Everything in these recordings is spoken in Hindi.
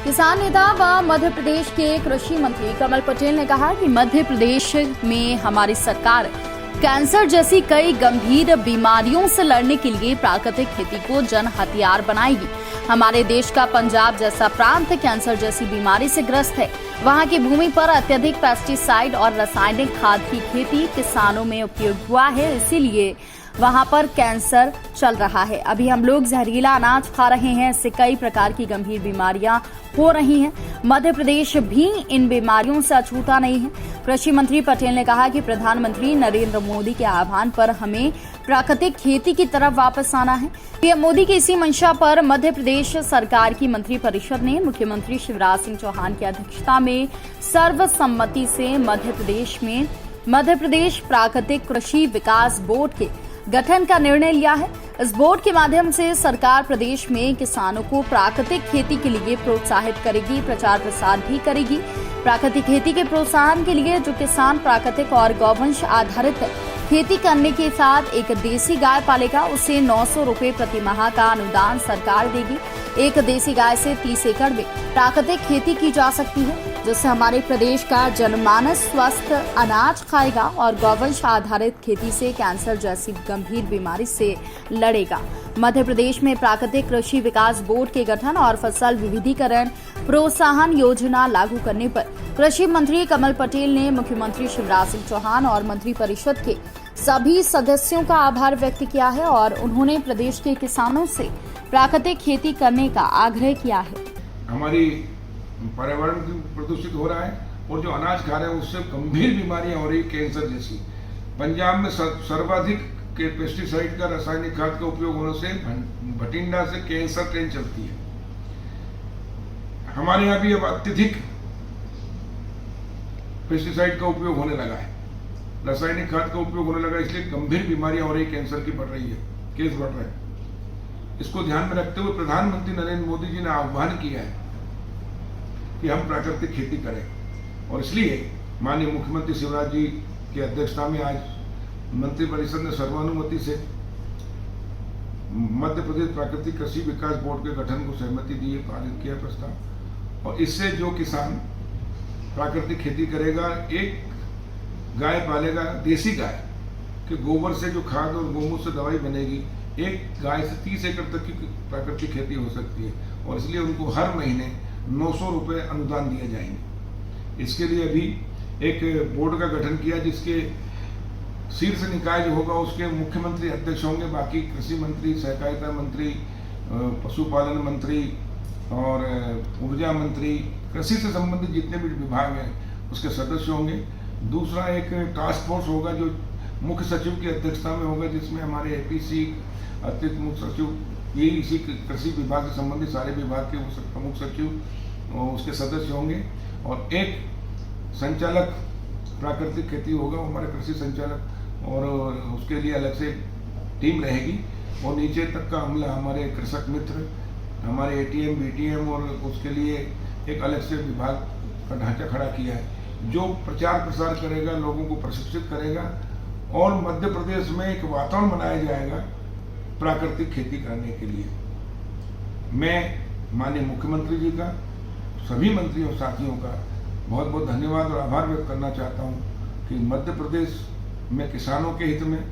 किसान नेता व मध्य प्रदेश के कृषि मंत्री कमल पटेल ने कहा कि मध्य प्रदेश में हमारी सरकार कैंसर जैसी कई गंभीर बीमारियों से लड़ने के लिए प्राकृतिक खेती को जन हथियार बनाएगी। हमारे देश का पंजाब जैसा प्रांत कैंसर जैसी बीमारी से ग्रस्त है। वहां की भूमि पर अत्यधिक पेस्टिसाइड और रासायनिक खाद की खेती किसानों में उपयोग हुआ है, इसीलिए वहां पर कैंसर चल रहा है। अभी हम लोग जहरीला अनाज खा रहे हैं, इससे कई प्रकार की गंभीर बीमारियां हो रही हैं। मध्य प्रदेश भी इन बीमारियों से अछूता नहीं है। कृषि मंत्री पटेल ने कहा कि प्रधानमंत्री नरेंद्र मोदी के आह्वान पर हमें प्राकृतिक खेती की तरफ वापस आना है। पीएम मोदी की इसी मंशा पर मध्य प्रदेश सरकार की मंत्रिपरिषद ने मुख्यमंत्री शिवराज सिंह चौहान की अध्यक्षता में सर्वसम्मति से मध्य प्रदेश प्राकृतिक कृषि विकास बोर्ड के गठन का निर्णय लिया है। इस बोर्ड के माध्यम से सरकार प्रदेश में किसानों को प्राकृतिक खेती के लिए प्रोत्साहित करेगी, प्रचार प्रसार भी करेगी। प्राकृतिक खेती के प्रोत्साहन के लिए जो किसान प्राकृतिक और गौवंश आधारित खेती करने के साथ एक देसी गाय पालेगा, उसे 900 रुपए प्रति माह का अनुदान सरकार देगी। एक देसी गाय से 30 एकड़ में प्राकृतिक खेती की जा सकती है, जिससे हमारे प्रदेश का जनमानस स्वस्थ अनाज खाएगा और गौवंश आधारित खेती से कैंसर जैसी गंभीर बीमारी से लड़ेगा। मध्य प्रदेश में प्राकृतिक कृषि विकास बोर्ड के गठन और फसल विविधीकरण प्रोत्साहन योजना लागू करने पर कृषि मंत्री कमल पटेल ने मुख्यमंत्री शिवराज सिंह चौहान और मंत्रिपरिषद के सभी सदस्यों का आभार व्यक्त किया है और उन्होंने प्रदेश के किसानों से प्राकृतिक खेती करने का आग्रह किया है। हमारी पर्यावरण प्रदूषित हो रहा है और जो अनाज खा रहे हैं उससे गंभीर बीमारियां हो रही, कैंसर जैसी। पंजाब में सर्वाधिक के पेस्टिसाइड का रासायनिक खाद का उपयोग होने से भटिंडा से कैंसर ट्रेन चलती है। हमारे यहाँ भी अब अत्यधिक पेस्टिसाइड का उपयोग होने लगा है, रासायनिक खाद का उपयोग होने लगा, इसलिए गंभीर बीमारियां हो रही, कैंसर की बढ़ रही है, केस बढ़ रहे हैं। इसको ध्यान में रखते हुए प्रधानमंत्री नरेंद्र मोदी जी ने आह्वान किया है कि हम प्राकृतिक खेती करें और इसलिए माननीय मुख्यमंत्री शिवराज जी की अध्यक्षता में आज मंत्रिपरिषद ने सर्वानुमति से मध्य प्रदेश प्राकृतिक कृषि विकास बोर्ड के गठन को सहमति दी है, पारित किया प्रस्ताव। और इससे जो किसान प्राकृतिक खेती करेगा, एक गाय पालेगा, देसी गाय के गोबर से जो खाद और गोमूत्र से दवाई बनेगी, एक गाय से 30 एकड़ तक की प्राकृतिक खेती हो सकती है और इसलिए उनको हर महीने 900 रुपए अनुदान दिए जाएंगे। इसके लिए अभी एक बोर्ड का गठन किया जिसके शीर्ष निकाय जो होगा उसके मुख्यमंत्री अध्यक्ष होंगे, बाकी कृषि मंत्री, सहकारिता मंत्री, पशुपालन मंत्री और ऊर्जा मंत्री, कृषि से संबंधित जितने भी विभाग हैं उसके सदस्य होंगे। दूसरा एक टास्क फोर्स होगा जो मुख्य सचिव की अध्यक्षता में होगा, जिसमें हमारे एपीसी अतिरिक्त मुख्य सचिव, ये इसी कृषि विभाग से संबंधित सारे विभाग के प्रमुख सचिव उसके सदस्य होंगे और एक संचालक प्राकृतिक खेती होगा, हमारे कृषि संचालक, और उसके लिए अलग से टीम रहेगी और नीचे तक का अमला हमारे कृषक मित्र, हमारे एटीएम, बीटीएम और उसके लिए एक अलग से विभाग का ढांचा खड़ा किया है जो प्रचार प्रसार करेगा, लोगों को प्रशिक्षित करेगा और मध्य प्रदेश में एक वातावरण बनाया जाएगा प्राकृतिक खेती करने के लिए। मैं माननीय मुख्यमंत्री जी का, सभी मंत्रियों और साथियों का बहुत बहुत धन्यवाद और आभार व्यक्त करना चाहता हूं कि मध्य प्रदेश में किसानों के हित में,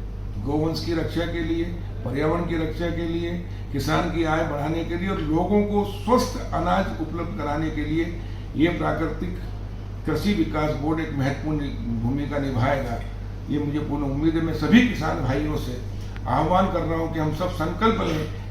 गौवंश की रक्षा के लिए, पर्यावरण की रक्षा के लिए, किसान की आय बढ़ाने के लिए और लोगों को स्वस्थ अनाज उपलब्ध कराने के लिए ये प्राकृतिक कृषि विकास बोर्ड एक महत्वपूर्ण भूमिका निभाएगा। ये मुझे पूर्ण उम्मीद है। मैं सभी किसान भाइयों से आह्वान कर रहा हूं कि हम सब संकल्प लें